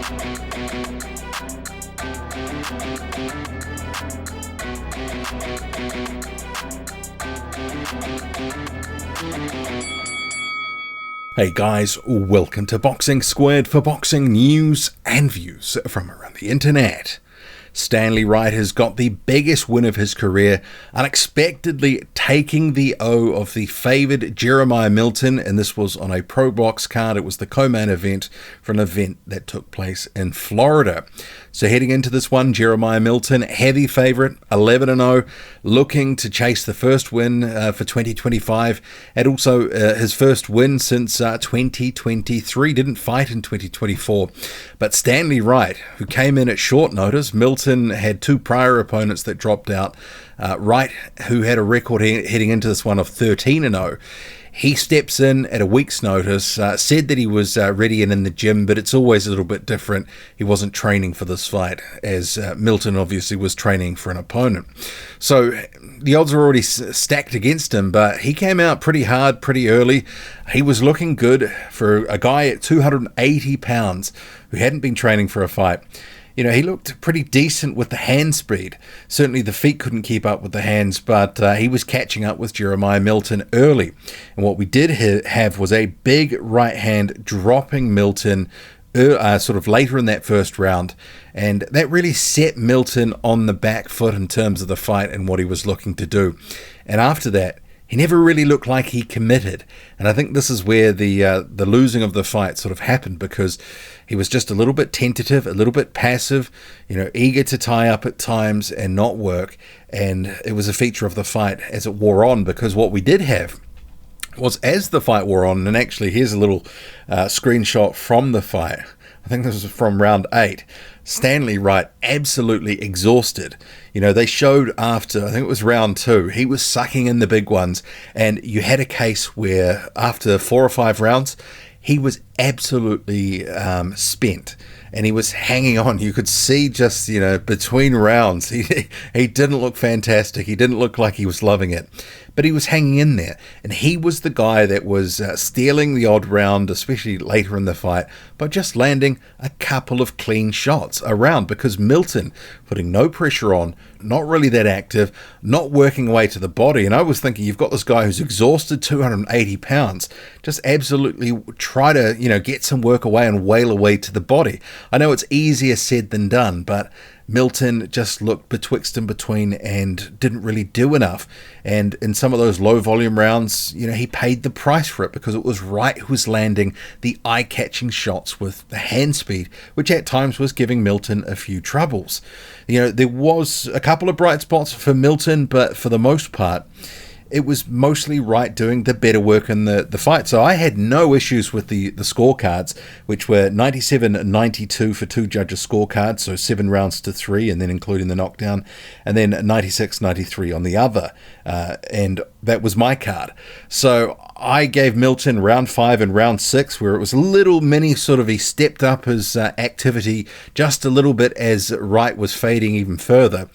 Hey guys, welcome to Boxing Squared for boxing news and views from around the internet. Stanley Wright has got the biggest win of his career, unexpectedly taking the O of the favoured Jeremiah Milton, and this was on a ProBox card. It was the co-main event for an event that took place in Florida. So heading into this one, Jeremiah Milton, heavy favourite, 11-0, looking to chase the first win for 2025, and also his first win since 2023. Didn't fight in 2024. But Stanley Wright, who came in at short notice, Milton had two prior opponents that dropped out. Wright, who had a record heading into this one of 13-0, he steps in at a week's notice, said that he was ready and in the gym, but it's always a little bit different. He wasn't training for this fight, as Milton obviously was training for an opponent. So the odds are already stacked against him, but he came out pretty hard, pretty early. He was looking good for a guy at 280 pounds who hadn't been training for a fight. You know, he looked pretty decent with the hand speed. Certainly the feet couldn't keep up with the hands, but he was catching up with Jeremiah Milton early. And what we did have was a big right hand dropping Milton sort of later in that first round. And that really set Milton on the back foot in terms of the fight and what he was looking to do. And after that, he never really looked like he committed. And I think this is where the losing of the fight sort of happened, because he was just a little bit tentative, a little bit passive, eager to tie up at times and not work. And it was a feature of the fight as it wore on, because what we did have was, as the fight wore on, and actually here's a little screenshot from the fight. I think this was from round 8. Stanley Wright absolutely exhausted. They showed after, I think it was round 2, he was sucking in the big ones, and you had a case where after 4 or 5 rounds, he was absolutely spent, and he was hanging on. You could see just, between rounds, he didn't look fantastic. He didn't look like he was loving it, but he was hanging in there. And he was the guy that was stealing the odd round, especially later in the fight, by just landing a couple of clean shots around, because Milton, putting no pressure on, not really that active, not working away to the body. And I was thinking, you've got this guy who's exhausted, 280 pounds, just absolutely try to, get some work away and wail away to the body. I know it's easier said than done, but Milton just looked betwixt and between and didn't really do enough. And in some of those low volume rounds, he paid the price for it, because it was Wright who was landing the eye-catching shots with the hand speed, which at times was giving Milton a few troubles. There was a couple of bright spots for Milton, but for the most part, it was mostly Wright doing the better work in the fight. So I had no issues with the scorecards, which were 97-92 for 2 judges' scorecards, so 7 rounds to 3, and then including the knockdown, and then 96-93 on the other, and that was my card. So I gave Milton round 5 and round 6, where it was a little mini sort of, he stepped up his activity just a little bit as Wright was fading even further.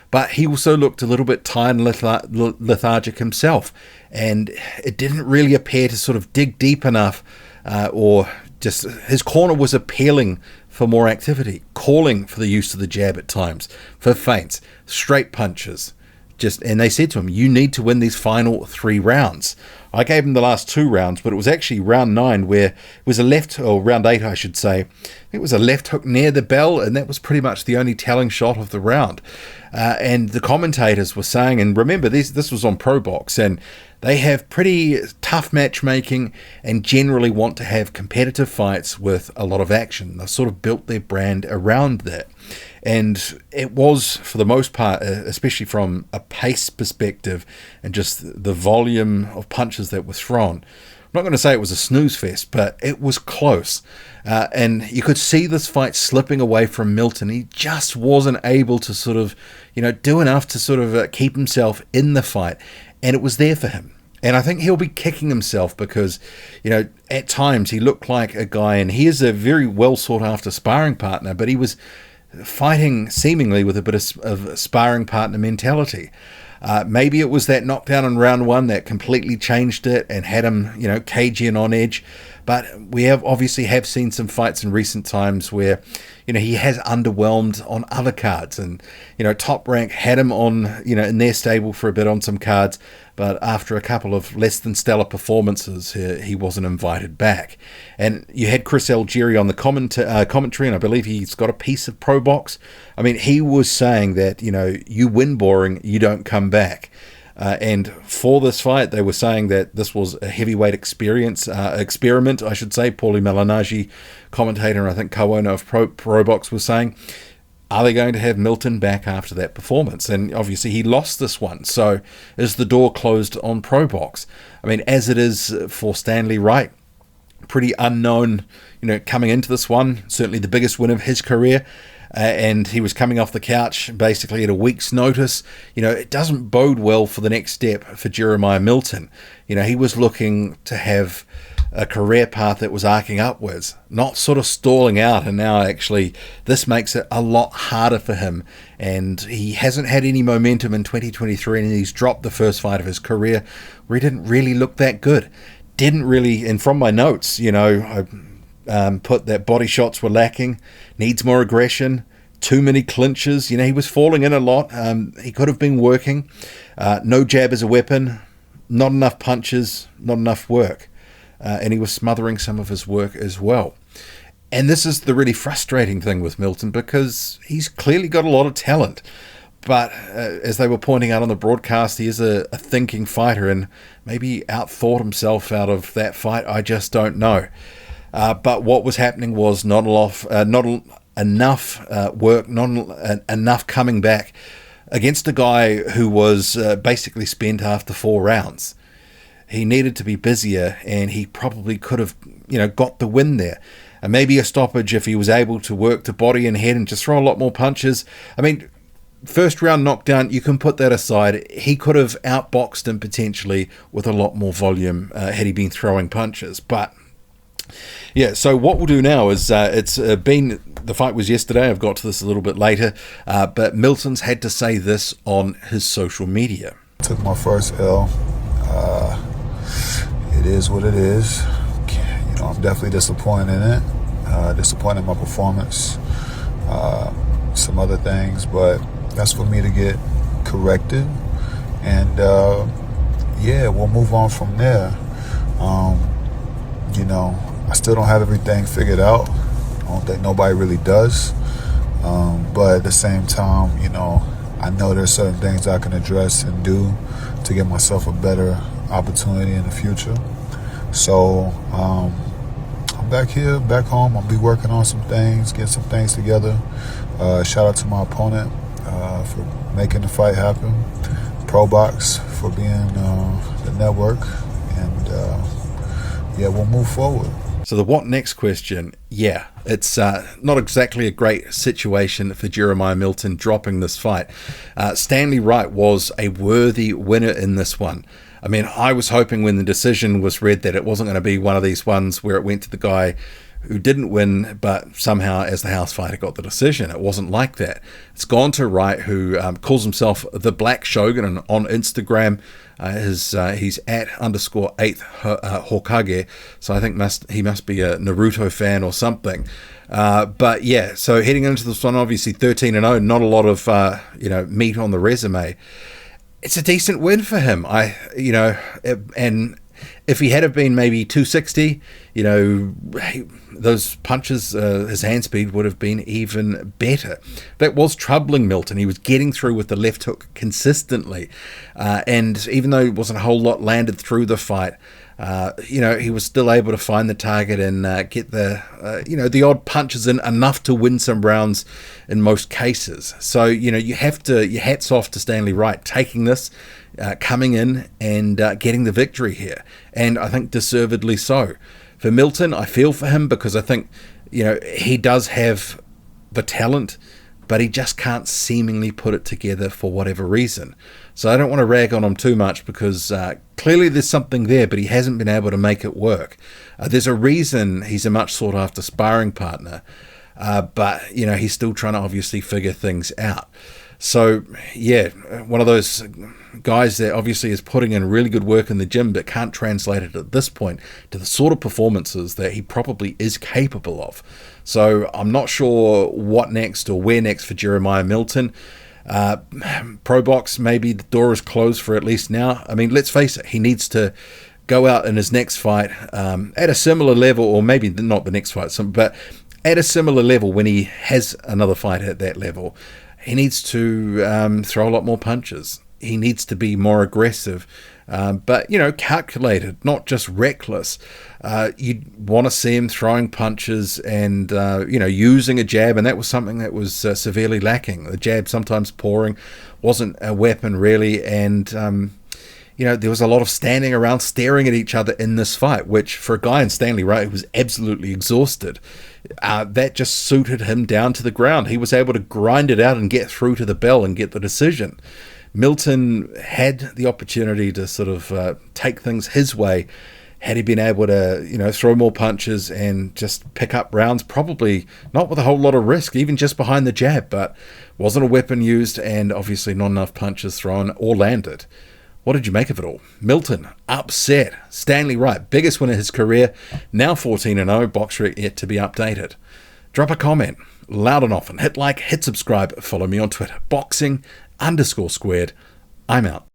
But he also looked a little bit tired and lethargic himself. And it didn't really appear to sort of dig deep enough, or just his corner was appealing for more activity, calling for the use of the jab at times, for feints, straight punches. And they said to him, you need to win these final 3 rounds. I gave him the last 2 rounds, but it was actually round 9 where it was a left, or round 8 I should say, it was a left hook near the bell, and that was pretty much the only telling shot of the round. And the commentators were saying, and remember this was on ProBox, and they have pretty tough matchmaking and generally want to have competitive fights with a lot of action. They've sort of built their brand around that. And it was, for the most part, especially from a pace perspective and just the volume of punches that were thrown, I'm not going to say it was a snooze fest, but it was close. And you could see this fight slipping away from Milton. He just wasn't able to sort of, do enough to sort of keep himself in the fight. And it was there for him. And I think he'll be kicking himself because, at times he looked like a guy, and he is a very well sought after sparring partner, but he was fighting seemingly with a bit of sparring partner mentality. Maybe it was that knockdown in round 1 that completely changed it and had him, cagey and on edge. But we have obviously seen some fights in recent times where, he has underwhelmed on other cards, and, Top Rank had him on, in their stable for a bit on some cards, but after a couple of less than stellar performances, he wasn't invited back. And you had Chris Algieri on the commentary, and I believe he's got a piece of ProBox. I mean, he was saying that, you win boring, you don't come back. And for this fight, they were saying that this was a heavyweight experiment, I should say. Paulie Malignaggi, commentator, and I think co-owner of ProBox, was saying, are they going to have Milton back after that performance? And obviously he lost this one. So is the door closed on ProBox? I mean, as it is for Stanley Wright, pretty unknown, coming into this one, certainly the biggest win of his career. And he was coming off the couch basically at a week's notice. It doesn't bode well for the next step for Jeremiah Milton. He was looking to have a career path that was arcing upwards, not sort of stalling out. And now actually this makes it a lot harder for him. And he hasn't had any momentum in 2023, and he's dropped the first fight of his career where he didn't really look that good. Didn't really, and from my notes, I put that body shots were lacking, needs more aggression, too many clinches. He was falling in a lot. He could have been working. No jab as a weapon, not enough punches, not enough work. And he was smothering some of his work as well. And this is the really frustrating thing with Milton, because he's clearly got a lot of talent. But as they were pointing out on the broadcast, he is a thinking fighter, and maybe outthought himself out of that fight. I just don't know. But what was happening was not enough work, not enough coming back against a guy who was basically spent after 4 rounds. He needed to be busier, and he probably could have, got the win there. And maybe a stoppage if he was able to work to body and head and just throw a lot more punches. I mean, first round knockdown, you can put that aside. He could have outboxed him potentially with a lot more volume had he been throwing punches. But yeah, so what we'll do now is the fight was yesterday. I've got to this a little bit later, but Milton's had to say this on his social media. Took my first L. It is what it is. I'm definitely disappointed in it. Disappointed in my performance. Some other things, but that's for me to get corrected. And we'll move on from there. I still don't have everything figured out. I don't think nobody really does. But at the same time, I know there's certain things I can address and do to give myself a better opportunity in the future. So I'm back here, back home. I'll be working on some things, getting some things together. Shout out to my opponent for making the fight happen. ProBox for being the network. And we'll move forward. So the what next question, it's not exactly a great situation for Jeremiah Milton dropping this fight. Stanley Wright was a worthy winner in this one. I mean, I was hoping when the decision was read that it wasn't going to be one of these ones where it went to the guy who didn't win, but somehow as the house fighter got the decision. It wasn't like that. It's gone to Wright, who calls himself the Black Shogun, and on Instagram he's at _8th Hokage, so I think he must be a Naruto fan or something. But yeah, so heading into this one, obviously 13-0, not a lot of meat on the resume. It's a decent win for him. And if he had been maybe 260, those punches, his hand speed would have been even better. That was troubling Milton. He was getting through with the left hook consistently. And even though it wasn't a whole lot landed through the fight, he was still able to find the target and get the odd punches in, enough to win some rounds in most cases. So, your hats off to Stanley Wright, taking this, coming in and getting the victory here. And I think deservedly so. For Milton, I feel for him, because I think, he does have the talent, but he just can't seemingly put it together for whatever reason. So I don't want to rag on him too much, because clearly there's something there, but he hasn't been able to make it work. There's a reason he's a much sought after sparring partner, but he's still trying to obviously figure things out. So yeah, one of those guys that obviously is putting in really good work in the gym but can't translate it at this point to the sort of performances that he probably is capable of. So I'm not sure what next or where next for Jeremiah Milton. ProBox, maybe the door is closed for at least now. I mean, let's face it, he needs to go out in his next fight at a similar level, or maybe not the next fight, but at a similar level when he has another fight at that level. He needs to throw a lot more punches. He needs to be more aggressive, but, calculated, not just reckless. You want to see him throwing punches and, using a jab, and that was something that was severely lacking. The jab sometimes pouring, wasn't a weapon really, and, there was a lot of standing around staring at each other in this fight, which for a guy in Stanley Wright who was absolutely exhausted, that just suited him down to the ground. He was able to grind it out and get through to the bell and get the decision. Milton had the opportunity to sort of take things his way had he been able to, throw more punches and just pick up rounds, probably not with a whole lot of risk, even just behind the jab, but wasn't a weapon used and obviously not enough punches thrown or landed. What did you make of it all? Milton, upset. Stanley Wright, biggest win of his career, now 14-0, BoxRec yet to be updated. Drop a comment, loud and often. Hit like, hit subscribe, follow me on Twitter. Boxing_squared. I'm out.